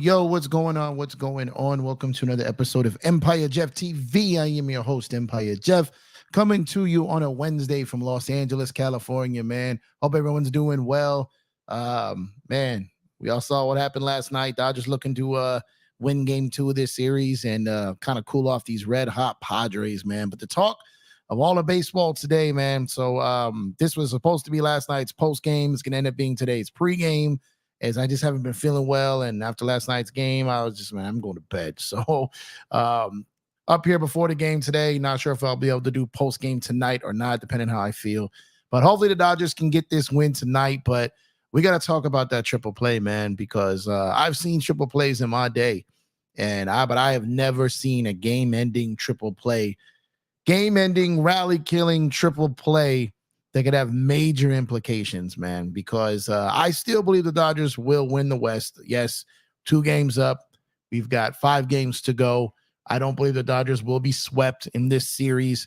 Yo, what's going on? Welcome to another episode of Empire Jeff TV. I am your host, Empire Jeff, coming to you on a Wednesday from Los Angeles, California, man. Hope everyone's doing well. Man, we all saw what happened last night. Dodgers looking to win game 2 of this series and kind of cool off these red-hot Padres, man. But the talk of all the baseball today, man. So this was supposed to be last night's post-game. It's going to end up being today's pre-game, as I just haven't been feeling well. And after last night's game, I was just, man, I'm going to bed. So up here before the game today, not sure if I'll be able to do post-game tonight or not, depending on how I feel. But hopefully the Dodgers can get this win tonight. But we got to talk about that triple play, man, because I've seen triple plays in my day. But I have never seen a game-ending triple play, game-ending, rally-killing triple play that could have major implications, man, because I still believe the Dodgers will win the West. Yes, 2 games up. We've got 5 games to go. I don't believe the Dodgers will be swept in this series.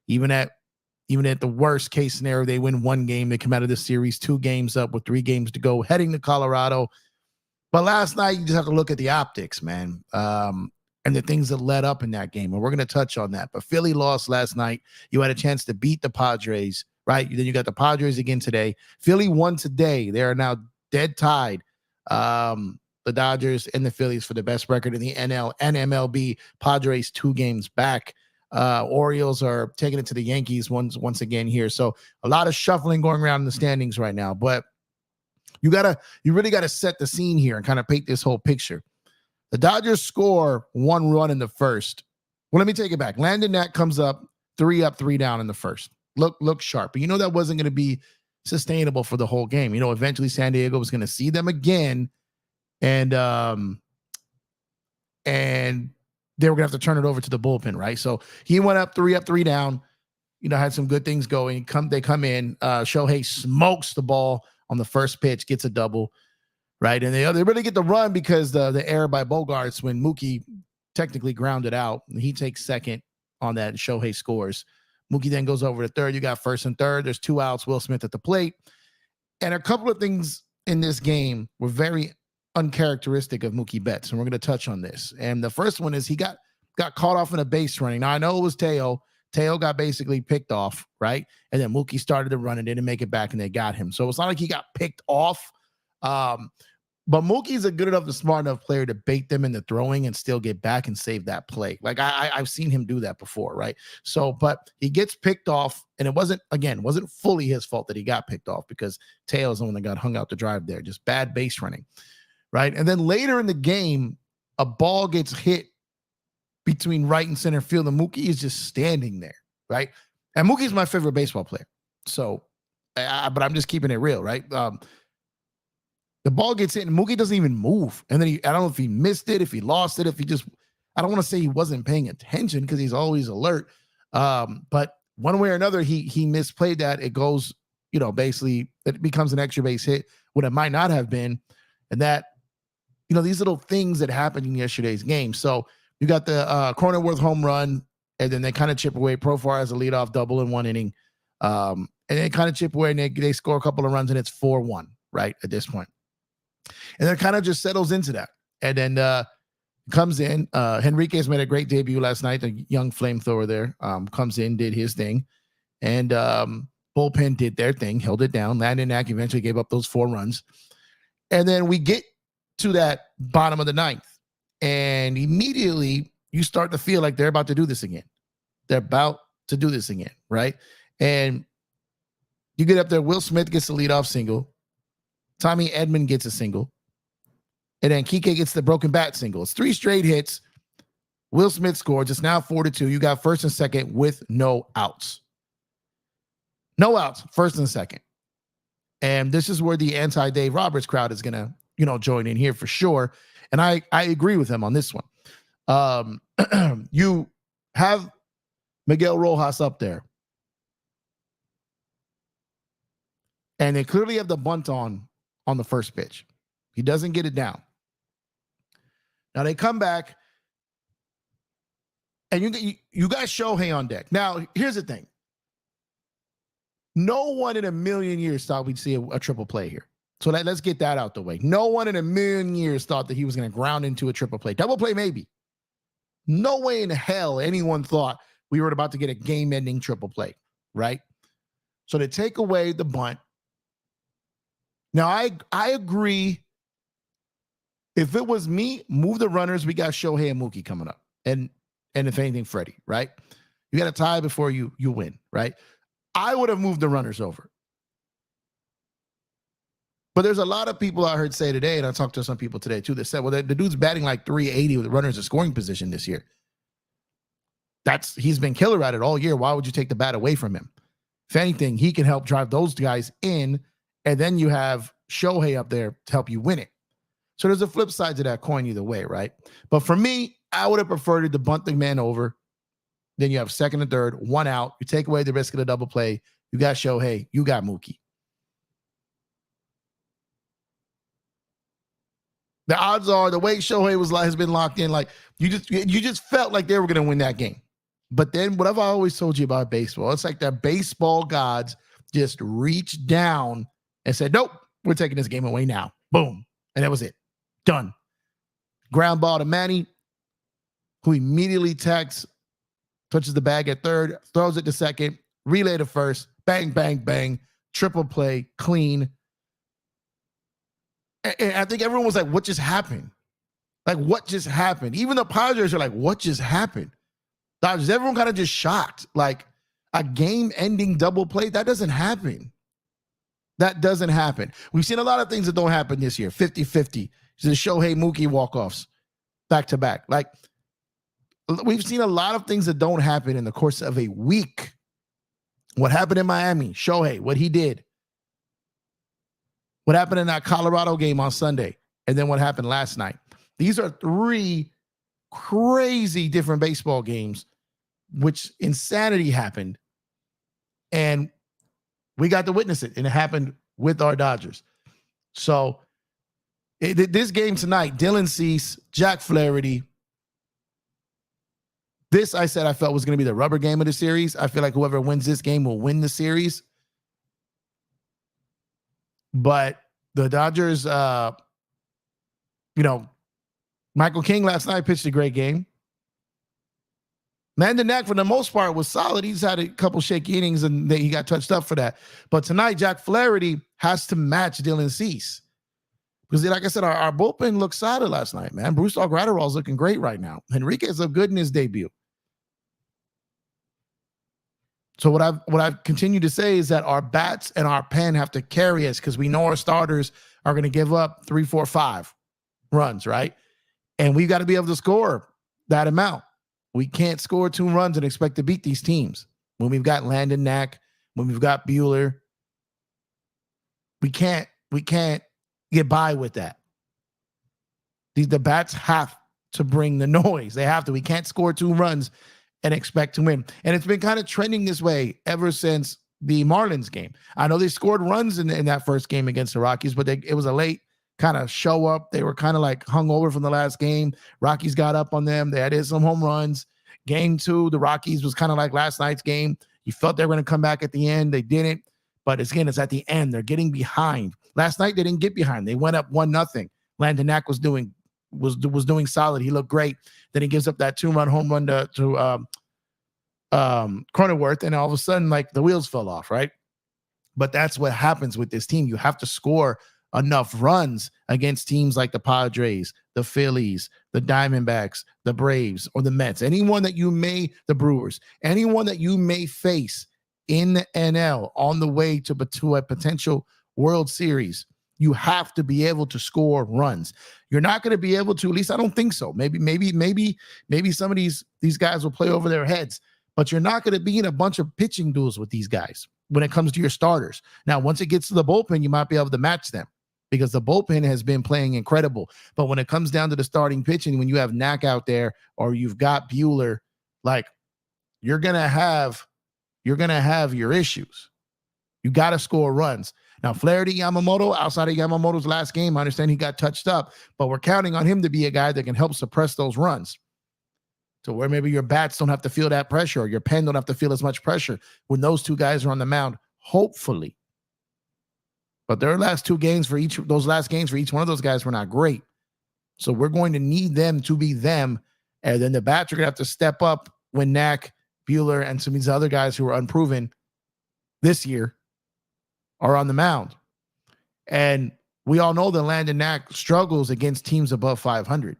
Even at the worst case scenario, they win 1 game. They come out of this series 2 games up with 3 games to go, heading to Colorado. But last night, you just have to look at the optics, man, and the things that led up in that game. And we're going to touch on that. But Philly lost last night. You had a chance to beat the Padres, right? Then you got the Padres again today. Philly won today. They are now dead tied, the Dodgers and the Phillies, for the best record in the NL and MLB. Padres 2 games back. Orioles are taking it to the Yankees once again here. So a lot of shuffling going around in the standings right now. But you really gotta set the scene here and kind of paint this whole picture. The Dodgers score 1 run in the first. Well, let me take it back. Landon Knack comes up 3 up, 3 down in the first. Look sharp. But that wasn't going to be sustainable for the whole game. Eventually San Diego was going to see them again, and they were going to have to turn it over to the bullpen, right? So he went up, 3 down, had some good things going. They come in. Shohei smokes the ball on the first pitch, gets a double, right? And they really get the run because the error by Bogarts when Mookie technically grounded out. He takes second on that, and Shohei scores. Mookie then goes over to third. You got first and third. There's 2 outs. Will Smith at the plate. And a couple of things in this game were very uncharacteristic of Mookie Betts, and we're going to touch on this. And the first one is he got caught off in a base running. Now, I know it was Teo. Teo got basically picked off, right? And then Mookie started to run and didn't make it back, and they got him. So it's not like he got picked off. But Mookie's a good enough and smart enough player to bait them into throwing and still get back and save that play. Like I've seen him do that before, right? So, but he gets picked off, and it wasn't fully his fault that he got picked off, because Teo's the one that got hung out to drive there. Just bad base running, right? And then later in the game, a ball gets hit between right and center field, and Mookie is just standing there, right? And Mookie's my favorite baseball player. So, but I'm just keeping it real, right? The ball gets hit and Mookie doesn't even move. And then I don't know if he missed it, if he lost it, if he just, I don't want to say he wasn't paying attention, because he's always alert. But one way or another, he misplayed that. It goes, basically it becomes an extra base hit when it might not have been. And that, these little things that happened in yesterday's game. So you got the Cronenworth home run, and then they kind of chip away. Profar has a leadoff double in one inning. And they kind of chip away, and they score a couple of runs, and it's 4-1, right, at this point. And then kind of just settles into that. And then comes in. Henriquez made a great debut last night. The young flamethrower there comes in, did his thing. And bullpen did their thing, held it down. Landon Knack eventually gave up those 4 runs. And then we get to that bottom of the 9th. And immediately you start to feel like they're about to do this again. They're about to do this again, right? And you get up there. Will Smith gets the leadoff single. Tommy Edman gets a single. And then Kike gets the broken bat single. It's 3 straight hits. Will Smith scores. It's now 4-2. You got first and second with no outs. No outs, first and second. And this is where the anti-Dave Roberts crowd is going to, join in here for sure. And I agree with him on this one. You have Miguel Rojas up there. And they clearly have the bunt on the first pitch. He doesn't get it down. Now they come back, and you got Shohei on deck. Now, here's the thing. No one in a million years thought we'd see a triple play here. So let's get that out the way. No one in a million years thought that he was going to ground into a triple play. Double play, maybe. No way in hell anyone thought we were about to get a game-ending triple play, right? So to take away the bunt. Now, I agree. If it was me, move the runners. We got Shohei and Mookie coming up. And if anything, Freddie, right? You got to tie before you win, right? I would have moved the runners over. But there's a lot of people I heard say today, and I talked to some people today too, that said, well, the dude's batting like 380 with the runners in scoring position this year. He's been killer at it all year. Why would you take the bat away from him? If anything, he can help drive those guys in, and then you have Shohei up there to help you win it. So there's a flip side to that coin either way, right? But for me, I would have preferred to bunt the man over. Then you have second and third, 1 out. You take away the risk of the double play. You got Shohei. You got Mookie. The odds are the way Shohei has been locked in, like you just felt like they were going to win that game. But then whatever I always told you about baseball, it's like that baseball gods just reached down and said, nope, we're taking this game away now. Boom. And that was it. Done. Ground ball to Manny, who immediately touches the bag at third, throws it to second, relay to first, bang, bang, bang, triple play, clean. And I think everyone was like, what just happened? Like, what just happened? Even the Padres are like, what just happened? Dodgers, everyone kind of just shocked. Like, a game-ending double play, that doesn't happen. That doesn't happen. We've seen a lot of things that don't happen this year. 50-50. The Shohei Mookie walk-offs back-to-back. Like, we've seen a lot of things that don't happen in the course of a week. What happened in Miami? Shohei, what he did. What happened in that Colorado game on Sunday? And then what happened last night? These are 3 crazy different baseball games, which insanity happened. And we got to witness it. And it happened with our Dodgers. So this game tonight, Dylan Cease, Jack Flaherty. This I said I felt was going to be the rubber game of the series. I feel like whoever wins this game will win the series. But the Dodgers, Michael King last night pitched a great game. Landon Knack, for the most part, was solid. He's had a couple shaky innings, and he got touched up for that. But tonight, Jack Flaherty has to match Dylan Cease. Because, like I said, our bullpen looked solid last night, man. Bruce Gratterall's looking great right now. Henriquez looked good in his debut. So what I've continued to say is that our bats and our pen have to carry us, because we know our starters are going to give up 3, 4, 5 runs, right? And we've got to be able to score that amount. We can't score 2 runs and expect to beat these teams. When we've got Landon Knack, when we've got Buehler, we can't get by with that. The bats have to bring the noise. They have to. We can't score 2 runs and expect to win. And it's been kind of trending this way ever since the Marlins game. I know they scored runs in that first game against the Rockies, but it was a late kind of show up. They were kind of like hung over from the last game. Rockies got up on them. They had hit some home runs. Game 2, the Rockies was kind of like last night's game. You felt they were going to come back at the end. They didn't. But again, it's at the end. They're getting behind. Last night, they didn't get behind. They went up 1-0. Landon Knack was doing solid. He looked great. Then he gives up that 2-run home run to Cronenworth, and all of a sudden, like, the wheels fell off, right? But that's what happens with this team. You have to score enough runs against teams like the Padres, the Phillies, the Diamondbacks, the Braves, or the Mets. The Brewers, anyone that you may face in the NL on the way to a potential World Series, you have to be able to score runs. You're not going to be able to, at least I don't think so. Maybe some of these guys will play over their heads, but you're not going to be in a bunch of pitching duels with these guys when it comes to your starters. Now, once it gets to the bullpen, you might be able to match them, because the bullpen has been playing incredible. But when it comes down to the starting pitching, when you have Knack out there or you've got Buehler, like, you're gonna have your issues. You got to score runs. Now, Flaherty, Yamamoto, outside of Yamamoto's last game, I understand he got touched up, but we're counting on him to be a guy that can help suppress those runs, to where maybe your bats don't have to feel that pressure, or your pen don't have to feel as much pressure when those 2 guys are on the mound, hopefully. But their last 2 games for each one of those guys were not great. So we're going to need them to be them. And then the bats are going to have to step up when Knack, Buehler, and some of these other guys who are unproven this year are on the mound. And we all know that Landon Knack struggles against teams above 500.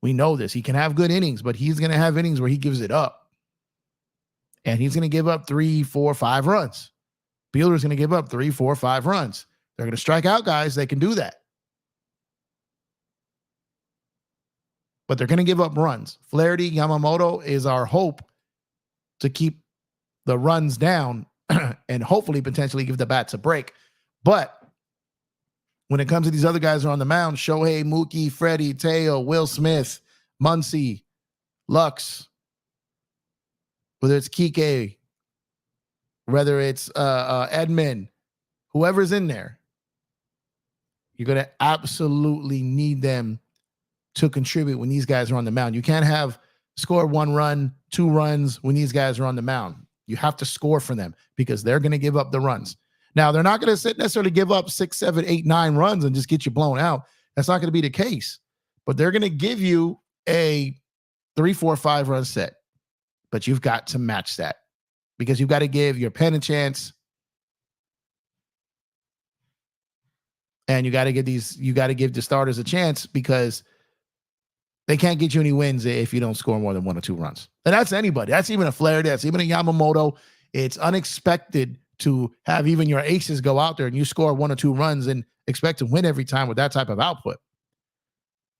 We know this. He can have good innings, but he's going to have innings where he gives it up. And he's going to give up 3, 4, 5 runs. Buehler's going to give up 3, 4, 5 runs. They're going to strike out guys. They can do that. But they're going to give up runs. Flaherty, Yamamoto is our hope to keep the runs down and hopefully potentially give the bats a break. But when it comes to these other guys who are on the mound, Shohei, Mookie, Freddie, Teo, Will Smith, Muncy, Lux, whether it's Kike, whether it's Edman, whoever's in there, you're going to absolutely need them to contribute when these guys are on the mound. You can't have score 1 run, 2 runs when these guys are on the mound. You have to score for them, because they're going to give up the runs. Now, they're not going to necessarily give up 6, 7, 8, 9 runs and just get you blown out. That's not going to be the case. But they're going to give you a 3, 4, 5 run set. But you've got to match that, because you've got to give your pen a chance. And you got to give the starters a chance, because they can't get you any wins if you don't score more than 1 or 2 runs. And that's anybody. That's even a Flaherty. That's even a Yamamoto. It's unexpected to have even your aces go out there and you score 1 or 2 runs and expect to win every time with that type of output.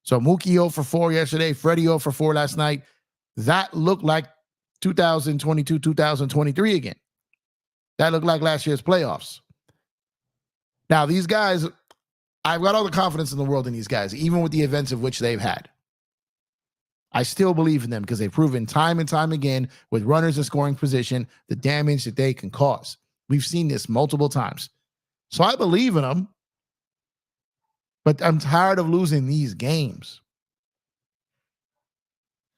So Mookie 0 for 4 yesterday, Freddie 0 for 4 last night. That looked like 2022, 2023 again. That looked like last year's playoffs. Now, these guys, I've got all the confidence in the world in these guys, even with the events of which they've had. I still believe in them, because they've proven time and time again with runners in scoring position the damage that they can cause. We've seen this multiple times. So I believe in them, but I'm tired of losing these games.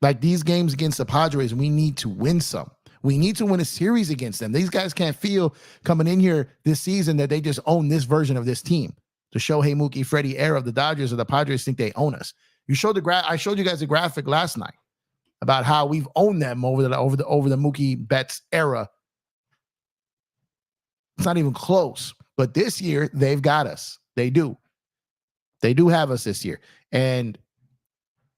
Like these games against the Padres, we need to win some. We need to win a series against them. These guys can't feel coming in here this season that they just own this version of this team. The Shohei, Mookie, Freddie era of the Dodgers or the Padres think they own us. I showed you guys a graphic last night about how we've owned them over the Mookie Betts era. It's not even close. But this year, they've got us. They do. They do have us this year. And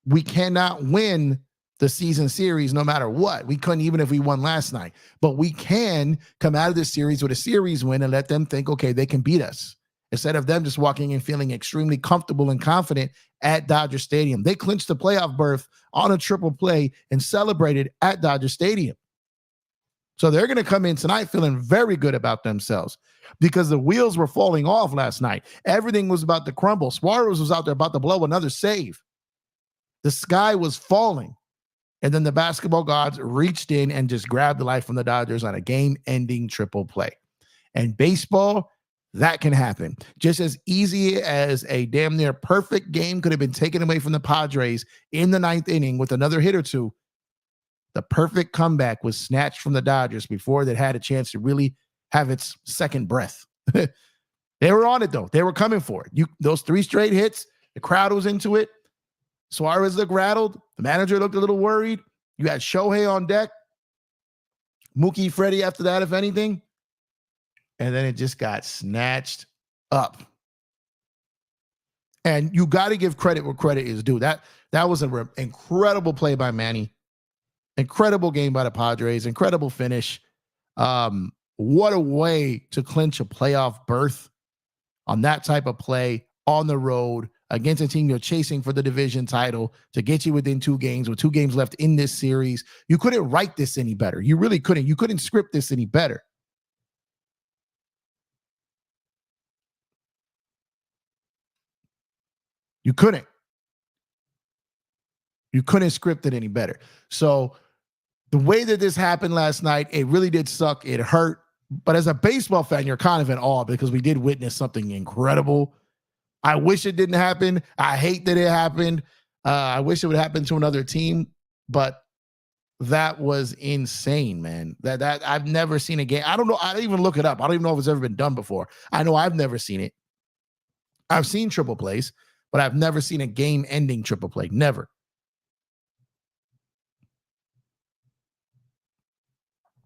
we cannot win the season series no matter what. We couldn't even if we won last night. But we can come out of this series with a series win and let them think, okay, they can beat us. Instead of them just walking in feeling extremely comfortable and confident at Dodger Stadium. They clinched the playoff berth on a triple play and celebrated at Dodger Stadium. So they're going to come in tonight feeling very good about themselves because the wheels were falling off last night. Everything was about to crumble. Suarez was out there about to blow another save. The sky was falling. And then the basketball gods reached in and just grabbed the life from the Dodgers on a game-ending triple play. And baseball, that can happen. Just as easy as a damn near perfect game could have been taken away from the Padres in the ninth inning with another hit or two. The perfect comeback was snatched from the Dodgers before they had a chance to really have its second breath. They were on it, though. They were coming for it. Those 3 straight hits, the crowd was into it. Suarez looked rattled. The manager looked a little worried. You had Shohei on deck. Mookie, Freddie after that, if anything. And then it just got snatched up. And you got to give credit where credit is due. That was an incredible play by Manny. Incredible game by the Padres. Incredible finish. What a way to clinch a playoff berth on that type of play on the road against a team you're chasing for the division title to get you within 2 games with 2 games left in this series. You couldn't write this any better. You really couldn't. You couldn't script this any better. You couldn't. You couldn't script it any better. So the way that this happened last night, it really did suck. It hurt. But as a baseball fan, you're kind of in awe because we did witness something incredible. I wish it didn't happen. I hate that it happened. I wish it would happen to another team, but that was insane, man. That I've never seen a game. I don't know. I didn't even look it up. I don't even know if it's ever been done before. I know I've never seen it. I've seen triple plays, but I've never seen a game-ending triple play. Never.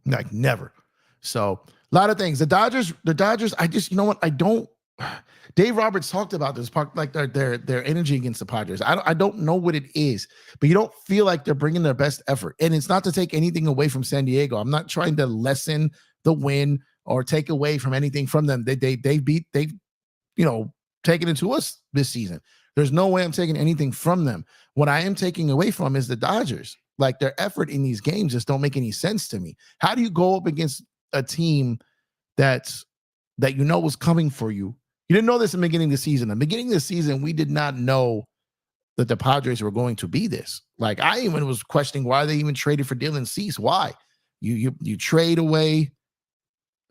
Like never. So a lot of things. The Dodgers, I just, you know what? Dave Roberts talked about this, like their energy against the Padres. I don't know what it is, but you don't feel like they're bringing their best effort. And it's not to take anything away from San Diego. I'm not trying to lessen the win or take away from anything from them. They've taken it to us this season. There's no way I'm taking anything from them. What I am taking away from is the Dodgers. Like their effort in these games just don't make any sense to me. How do you go up against a team that you know was coming for you? You didn't know this in the beginning of the season. In the beginning of the season, we did not know that the Padres were going to be this. Like I even was questioning why they even traded for Dylan Cease. Why? You trade away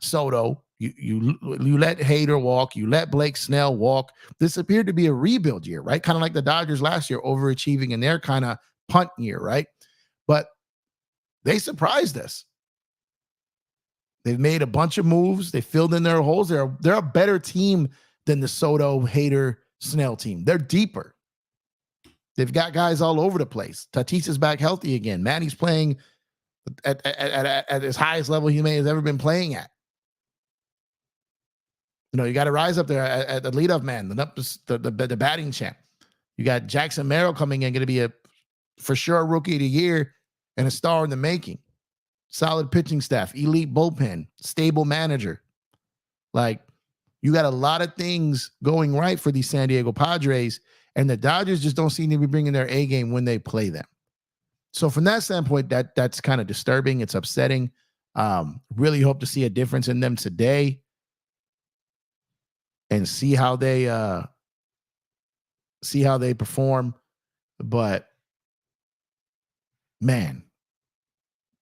Soto. You let Hader walk. You let Blake Snell walk. This appeared to be a rebuild year, right? Kind of like the Dodgers last year, overachieving in their kind of punt year, right? But they surprised us. They've made a bunch of moves. They filled in their holes. They're a better team than the Soto, Hader, Snell team. They're deeper. They've got guys all over the place. Tatis is back healthy again. Manny's playing at his highest level he may have ever been playing at. You know, you got to rise up there at the leadoff man, the batting champ. You got Jackson Merrill coming in, going to be for sure rookie of the year and a star in the making. Solid pitching staff, elite bullpen, stable manager. Like, you got a lot of things going right for these San Diego Padres, and the Dodgers just don't seem to be bringing their A game when they play them. So from that standpoint, that's kind of disturbing. It's upsetting. Really hope to see a difference in them today and see how they perform. But man,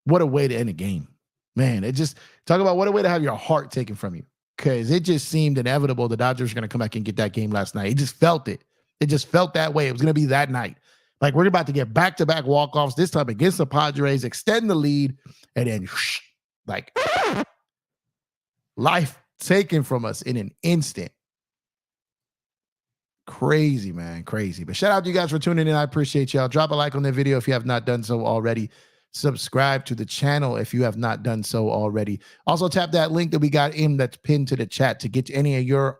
what a way to end a game. Man, it just talk about what a way to have your heart taken from you. Because it just seemed inevitable the Dodgers were going to come back and get that game last night. It just felt it. It just felt that way. It was going to be that night. Like we're about to get back-to-back walk-offs, this time against the Padres, extend the lead, and then like life taken from us in an instant. Crazy, man. Crazy. But shout out to you guys for tuning in. I appreciate y'all. Drop a like on the video if you have not done so already. Subscribe to the channel if you have not done so already. Also, tap that link that we got in that's pinned to the chat to get any of your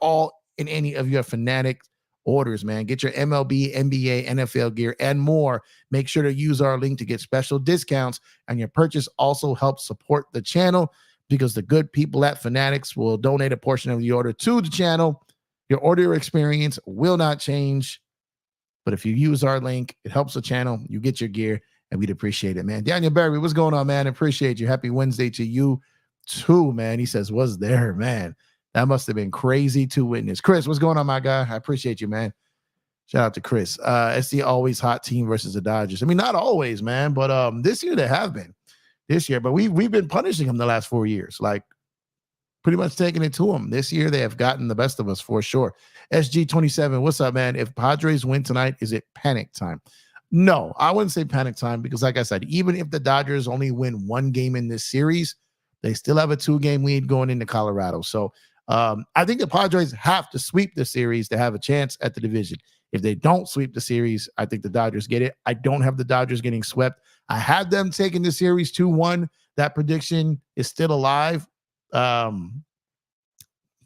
any of your Fanatics orders, man. Get your MLB, NBA, NFL gear, and more. Make sure to use our link to get special discounts, and your purchase also helps support the channel because the good people at Fanatics will donate a portion of the order to the channel. Your order experience will not change, but if you use our link, it helps the channel. You get your gear, and we'd appreciate it, man. Daniel Berry, what's going on, man? Appreciate you. Happy Wednesday to you, too, man. He says, was there, man? That must have been crazy to witness. Chris, what's going on, my guy? I appreciate you, man. Shout out to Chris. It's the always hot team versus the Dodgers. I mean, not always, man, but this year they have been. This year, but we've been punishing them the last 4 years. Like, pretty much taking it to them. This year, they have gotten the best of us for sure. SG27, what's up, man? If Padres win tonight, is it panic time? No, I wouldn't say panic time because, like I said, even if the Dodgers only win one game in this series, they still have a 2-game lead going into Colorado. So I think the Padres have to sweep the series to have a chance at the division. If they don't sweep the series, I think the Dodgers get it. I don't have the Dodgers getting swept. I had them taking the series 2-1. That prediction is still alive.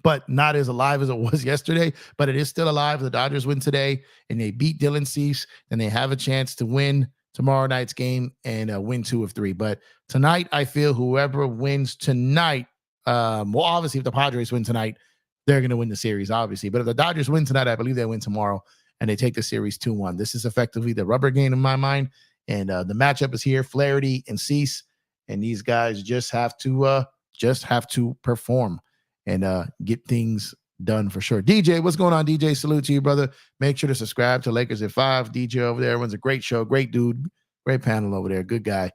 But not as alive as it was yesterday, but it is still alive. The Dodgers win today and they beat Dylan Cease, and they have a chance to win tomorrow night's game and win 2 of 3. But tonight, I feel whoever wins tonight, well, obviously if the Padres win tonight, they're going to win the series, obviously. But if the Dodgers win tonight, I believe they win tomorrow and they take the series 2-1. This is effectively the rubber game in my mind. And the matchup is here, Flaherty and Cease. And these guys just have to perform and get things done for sure. DJ, what's going on, DJ? Salute to you, brother. Make sure to subscribe to Lakers at 5. DJ over there runs a great show, great dude, great panel over there, good guy.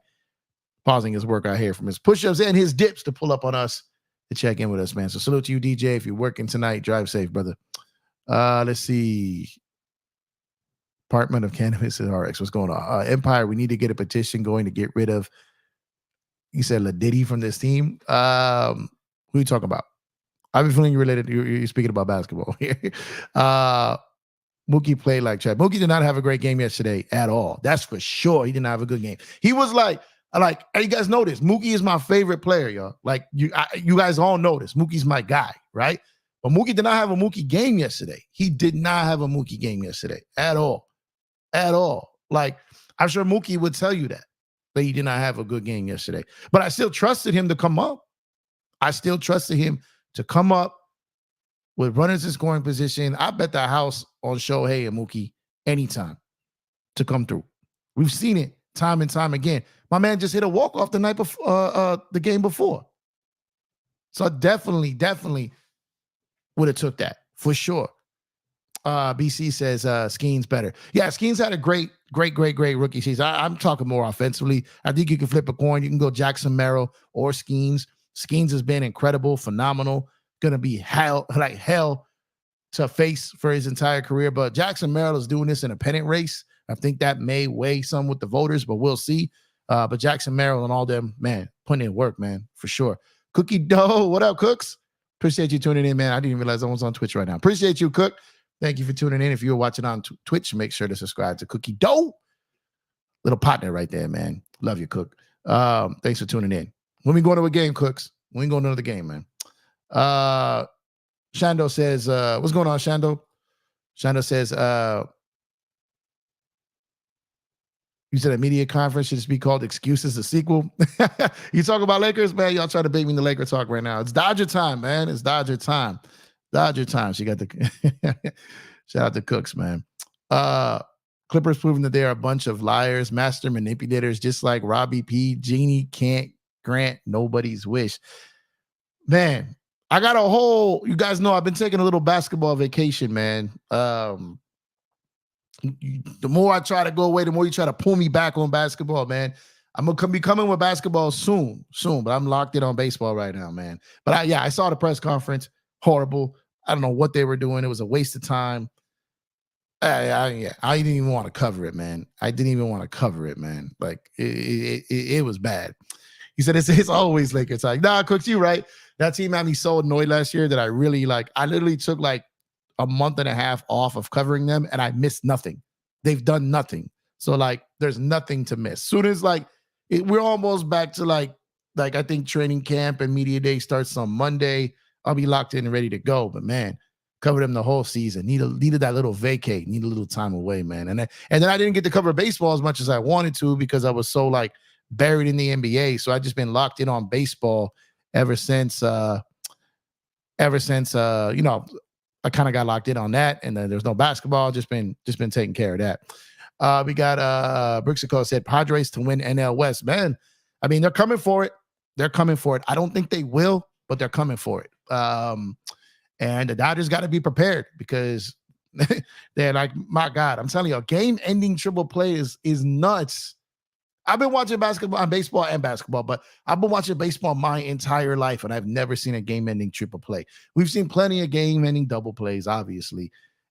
Pausing his workout here from his push-ups and his dips to pull up on us to check in with us, man. So salute to you, DJ. If you're working tonight, drive safe, brother. Let's see. Department of Cannabis and RX. What's going on? Empire, we need to get a petition going to get rid of, you said, La Diddy from this team. Who are you talking about? I've been feeling you related. You're speaking about basketball here. Mookie played like Chad. Mookie did not have a great game yesterday at all. That's for sure. He did not have a good game. He was like, you guys know this. Mookie is my favorite player, y'all. Like, you guys all know this. Mookie's my guy, right? But Mookie did not have a Mookie game yesterday. He did not have a Mookie game yesterday at all. At all. Like, I'm sure Mookie would tell you that he did not have a good game yesterday. But I still trusted him to come up. I still trusted him to come up with runners in scoring position. I bet the house on Shohei and Mookie anytime to come through. We've seen it time and time again. My man just hit a walk-off the night before, the game before. So definitely would have took that for sure. BC says Skeens better. Yeah, Skeens had a great rookie season. I'm talking more offensively. I think you can flip a coin. You can go Jackson Merrill or Skeens. Skeens has been incredible, phenomenal. Gonna be hell to face for his entire career. But Jackson Merrill is doing this in a pennant race. I think that may weigh some with the voters, but we'll see. But Jackson Merrill and all them, man, putting in work, man, for sure. Cookie Dough, what up, Cooks? Appreciate you tuning in, man. I didn't realize I was on Twitch right now. Appreciate you, Cook. Thank you for tuning in. If you're watching on Twitch, make sure to subscribe to Cookie Dough. Little partner right there, man. Love you, Cook. Thanks for tuning in. When we go to a game, Cooks, we ain't going to another game, man. Shando says, what's going on, Shando? Shando says, you said a media conference should just be called Excuses, the sequel. You talk about Lakers, man. Y'all try to bait me in the Laker talk right now. It's Dodger time, man. It's Dodger time. Dodger time. She got the shout out to Cooks, man. Clippers proving that they are a bunch of liars, master manipulators, just like Robbie P. Genie can't grant nobody's wish. Man, I got a whole, you guys know I've been taking a little basketball vacation, man. The more I try to go away, the more you try to pull me back on basketball, man. I'm going to be coming with basketball soon, but I'm locked in on baseball right now, man. But I saw the press conference. Horrible. I don't know what they were doing. It was a waste of time. Yeah, I didn't even want to cover it, man. I didn't even want to cover it, man. Like it was bad. He said it's always Lakers. Like, nah, Cooks, you right. That team had me so annoyed last year that I really like. I literally took like a month and a half off of covering them, and I missed nothing. They've done nothing. So like, there's nothing to miss. Soon as like we're almost back to like I think training camp and media day starts on Monday. I'll be locked in and ready to go. But man, covered them the whole season. Needed that little vacate. Need a little time away, man. And then I didn't get to cover baseball as much as I wanted to because I was so like buried in the NBA. So I just been locked in on baseball ever since you know, I kind of got locked in on that. And then there's no basketball. Just been taking care of that. We got Brixico said Padres to win NL West. Man, I mean, they're coming for it. They're coming for it. I don't think they will, but they're coming for it. And the Dodgers got to be prepared because they're like, my God, I'm telling you, a game-ending triple play is nuts. I've been watching baseball and basketball, but I've been watching baseball my entire life, and I've never seen a game-ending triple play. We've seen plenty of game-ending double plays, obviously.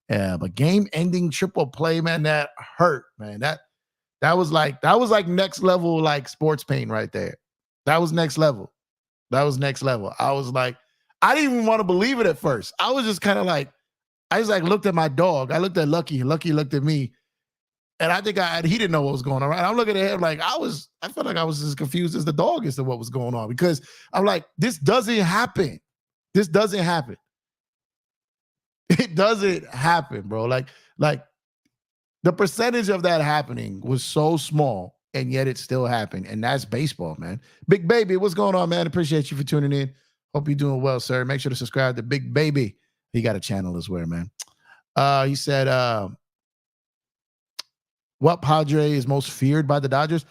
But game-ending triple play, man, that hurt, man. That was like next level, like sports pain right there. That was next level. I was like, I didn't even want to believe it at first. I was just kind of like, I just like looked at my dog. I looked at Lucky. Lucky looked at me. And I think he didn't know what was going on. Right? I'm looking at him like I felt like I was as confused as the dog as to what was going on because I'm like, this doesn't happen. This doesn't happen. It doesn't happen, bro. Like the percentage of that happening was so small, and yet it still happened. And that's baseball, man. Big Baby, what's going on, man? Appreciate you for tuning in. Hope you're doing well, sir. Make sure to subscribe to Big Baby. He got a channel as well, man. He said, what Padre is most feared by the Dodgers?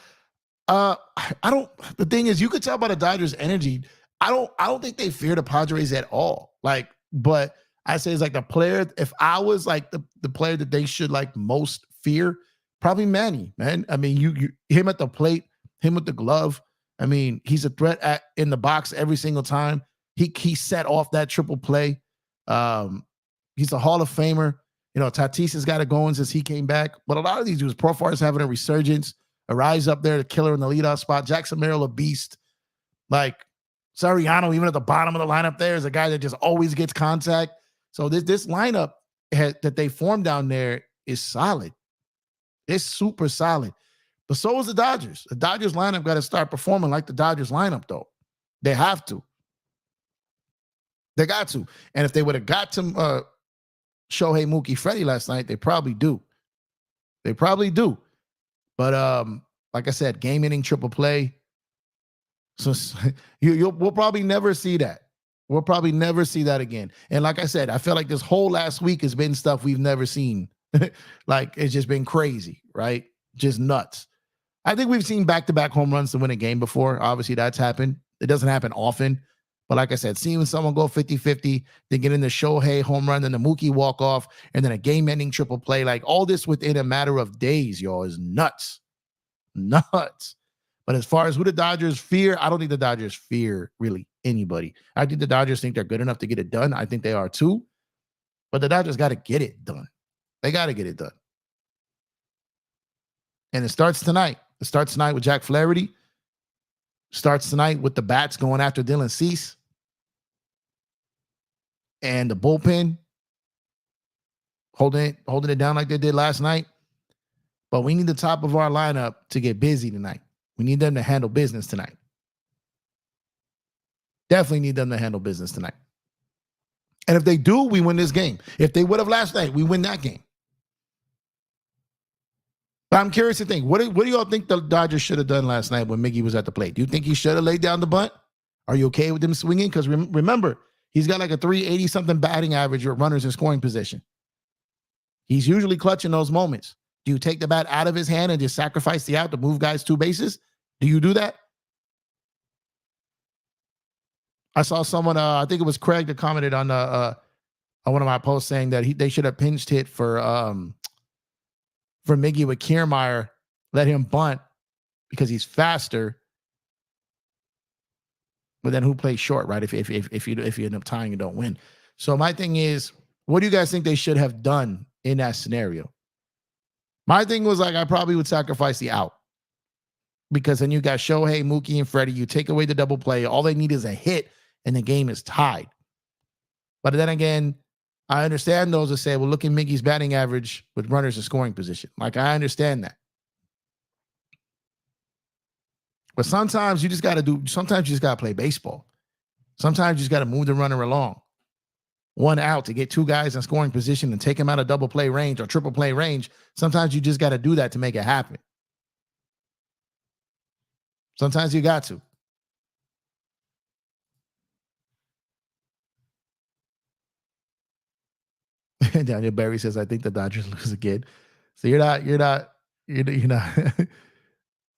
I don't. The thing is, you could tell by the Dodgers' energy. I don't think they fear the Padres at all. Like, but I say it's like the player. If I was like the player that they should like most fear, probably Manny, man. I mean, you him at the plate, him with the glove. I mean, he's a threat in the box every single time. He set off that triple play. He's a Hall of Famer. You know, Tatis has got it going since he came back. But a lot of these dudes, Profar is having a resurgence, a rise up there, the killer in the leadoff spot. Jackson Merrill, a beast. Like Sariano, even at the bottom of the lineup there, is a guy that just always gets contact. So this lineup that they formed down there is solid. It's super solid. But so is the Dodgers. The Dodgers lineup got to start performing like the Dodgers lineup, though. They have to. They got to. And if they would have got to Shohei, Mookie, Freddie last night, they probably do. They probably do. But like I said, game-ending triple play. So we'll probably never see that. We'll probably never see that again. And like I said, I feel like this whole last week has been stuff we've never seen. Like, it's just been crazy, right? Just nuts. I think we've seen back-to-back home runs to win a game before. Obviously, that's happened. It doesn't happen often. But like I said, seeing someone go 50-50, then get in the Shohei home run, then the Mookie walk-off, and then a game-ending triple play, like all this within a matter of days, y'all, is nuts. Nuts. But as far as who the Dodgers fear, I don't think the Dodgers fear really anybody. I think the Dodgers think they're good enough to get it done. I think they are too. But the Dodgers got to get it done. They got to get it done. And it starts tonight. It starts tonight with Jack Flaherty. Starts tonight with the bats going after Dylan Cease. And the bullpen holding it down like they did last night. But we need the top of our lineup to get busy tonight. We need them to handle business tonight. Definitely need them to handle business tonight. And if they do, we win this game. If they would have last night, we win that game. But I'm curious to think, what do y'all think the Dodgers should have done last night when Miggy was at the plate? Do you think he should have laid down the bunt? Are you okay with him swinging? Because remember, he's got like a 380-something batting average with runners in scoring position. He's usually clutch in those moments. Do you take the bat out of his hand and just sacrifice the out to move guys 2 bases? Do you do that? I saw someone, I think it was Craig, that commented on one of my posts saying that they should have pinched hit for Miggy with Kiermaier, let him bunt because he's faster. But then who plays short, right? If you end up tying, you don't win. So my thing is, what do you guys think they should have done in that scenario. My thing was like, I probably would sacrifice the out because then you got Shohei, Mookie, and Freddie. You take away the double play. All they need is a hit, and the game is tied. But then again, I understand those that say, well, look at Miggy's batting average with runners in scoring position. Like, I understand that. But sometimes you just got to play baseball. Sometimes you just got to move the runner along. One out to get two guys in scoring position and take them out of double play range or triple play range. Sometimes you just got to do that to make it happen. Sometimes you got to. Daniel Barry says, I think the Dodgers lose again. So you're not.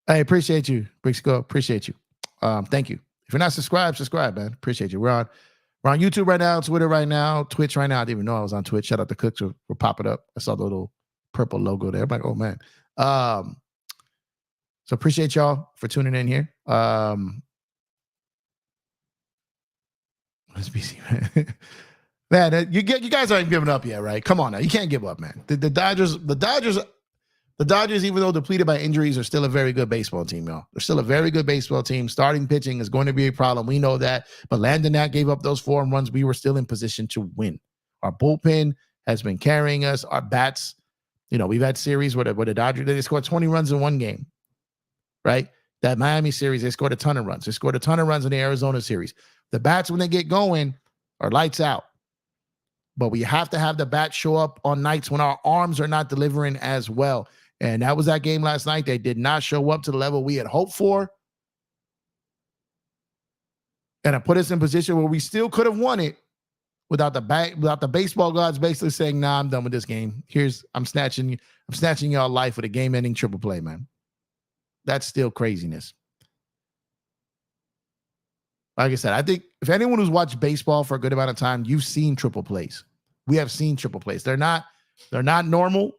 I appreciate you, Brixco. Appreciate you. Thank you. If you're not subscribed, subscribe, man. Appreciate you. We're on YouTube right now, Twitter right now, Twitch right now. I didn't even know I was on Twitch. Shout out to Cooks for popping up. I saw the little purple logo there. I'm like, oh man. So appreciate y'all for tuning in here. Let's be see, man. Man, you guys aren't giving up yet, right? Come on now. You can't give up, man. The Dodgers, even though depleted by injuries, are still a very good baseball team, y'all. They're still a very good baseball team. Starting pitching is going to be a problem. We know that. But Landon Knack gave up those 4 runs. We were still in position to win. Our bullpen has been carrying us. Our bats, we've had series where the Dodgers, they scored 20 runs in one game, right? That Miami series, they scored a ton of runs. They scored a ton of runs in the Arizona series. The bats, when they get going, are lights out. But we have to have the bats show up on nights when our arms are not delivering as well. And that was that game last night. They did not show up to the level we had hoped for. And it put us in a position where we still could have won it without the baseball gods basically saying, nah, I'm done with this game. I'm snatching y'all life with a game-ending triple play, man. That's still craziness. Like I said, I think if anyone who's watched baseball for a good amount of time, you've seen triple plays. We have seen triple plays. They're not normal.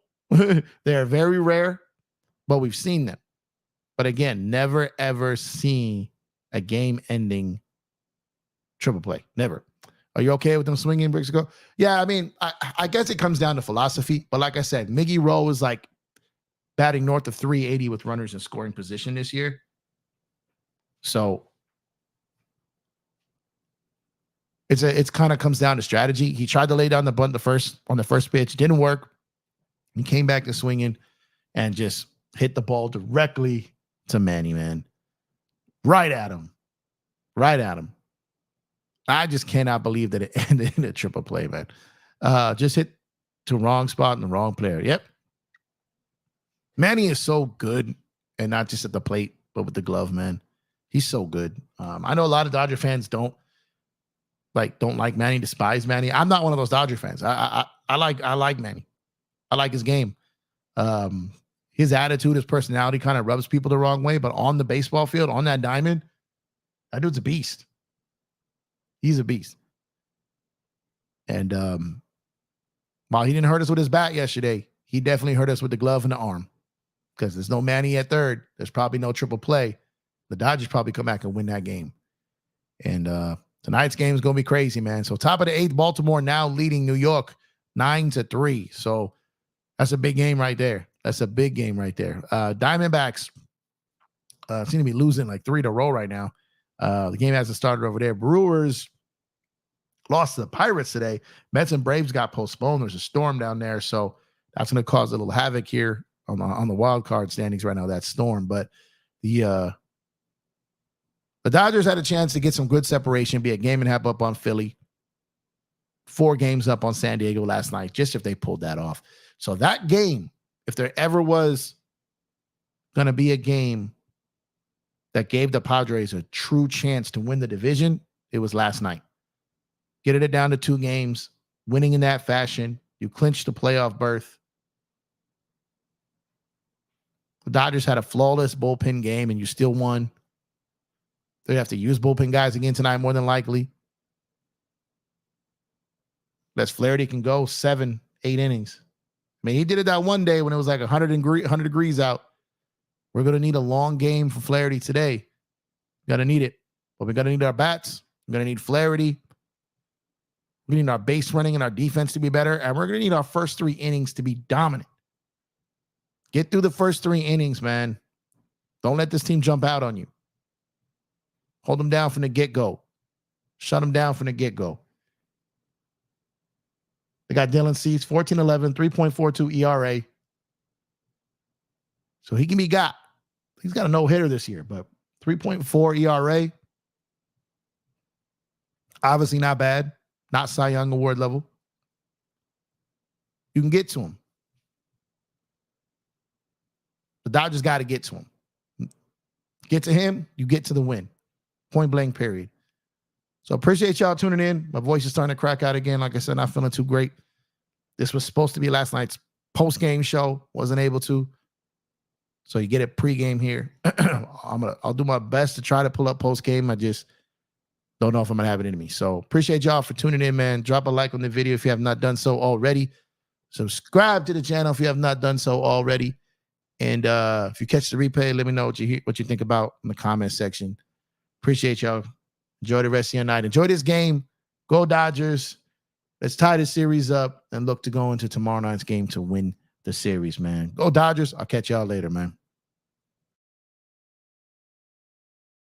They're very rare, but we've seen them. But again, never, ever seen a game-ending triple play. Never. Are you okay with them swinging bricks ago? Yeah, I mean, I guess it comes down to philosophy. But like I said, Miggy Rowe is like batting north of 380 with runners in scoring position this year. So it's kind of comes down to strategy. He tried to lay down the bunt on the first pitch. Didn't work. He came back to swinging and just hit the ball directly to Manny, man. Right at him. I just cannot believe that it ended in a triple play, man. Just hit to wrong spot and the wrong player. Yep. Manny is so good, and not just at the plate, but with the glove, man. He's so good. I know a lot of Dodger fans don't like Manny, despise Manny. I'm not one of those Dodger fans. I like Manny. I like his game. His attitude, his personality kind of rubs people the wrong way, but on the baseball field, on that diamond, that dude's a beast. He's a beast. And while he didn't hurt us with his bat yesterday, he definitely hurt us with the glove and the arm. Because there's no Manny at third. There's probably no triple play. The Dodgers probably come back and win that game. And tonight's game is going to be crazy, man. So top of the 8th, Baltimore now leading New York 9-3. So that's a big game right there. Diamondbacks seem to be losing like 3 in a row right now. The game hasn't started over there. Brewers lost to the Pirates today. Mets and Braves got postponed. There's a storm down there. So that's going to cause a little havoc here on the wild card standings right now, that storm. But the Dodgers had a chance to get some good separation, be a game and a half up on Philly, 4 games up on San Diego last night, just if they pulled that off. So that game, if there ever was going to be a game that gave the Padres a true chance to win the division, it was last night. Getting it down to 2 games, winning in that fashion, you clinched the playoff berth. The Dodgers had a flawless bullpen game, and you still won. They have to use bullpen guys again tonight, more than likely. That's Flaherty can go 7-8 innings. I mean, he did it that one day when it was like 100 degrees out. We're going to need a long game for Flaherty today. Got to need it. But we're going to need our bats. We're going to need Flaherty. We need our base running and our defense to be better. And we're going to need our first 3 innings to be dominant. Get through the first 3 innings, man. Don't let this team jump out on you. Hold them down from the get-go. Shut them down from the get-go. They got Dylan Cease, 14-11, 3.42 ERA. So he can be got. He's got a no-hitter this year, but 3.4 ERA. Obviously not bad. Not Cy Young Award level. You can get to him. The Dodgers got to get to him. Get to him, you get to the win. Point blank, period. So appreciate y'all tuning in. My voice is starting to crack out again. Like I said, not feeling too great. This was supposed to be last night's post-game show. Wasn't able to. So you get it pre-game here. I'll do my best to try to pull up post-game. I just don't know if I'm going to have it in me. So appreciate y'all for tuning in, man. Drop a like on the video if you have not done so already. Subscribe to the channel if you have not done so already. And if you catch the replay, let me know what you think about in the comment section. Appreciate y'all. Enjoy the rest of your night. Enjoy this game. Go Dodgers. Let's tie the series up and look to go into tomorrow night's game to win the series, man. Go Dodgers. I'll catch y'all later, man.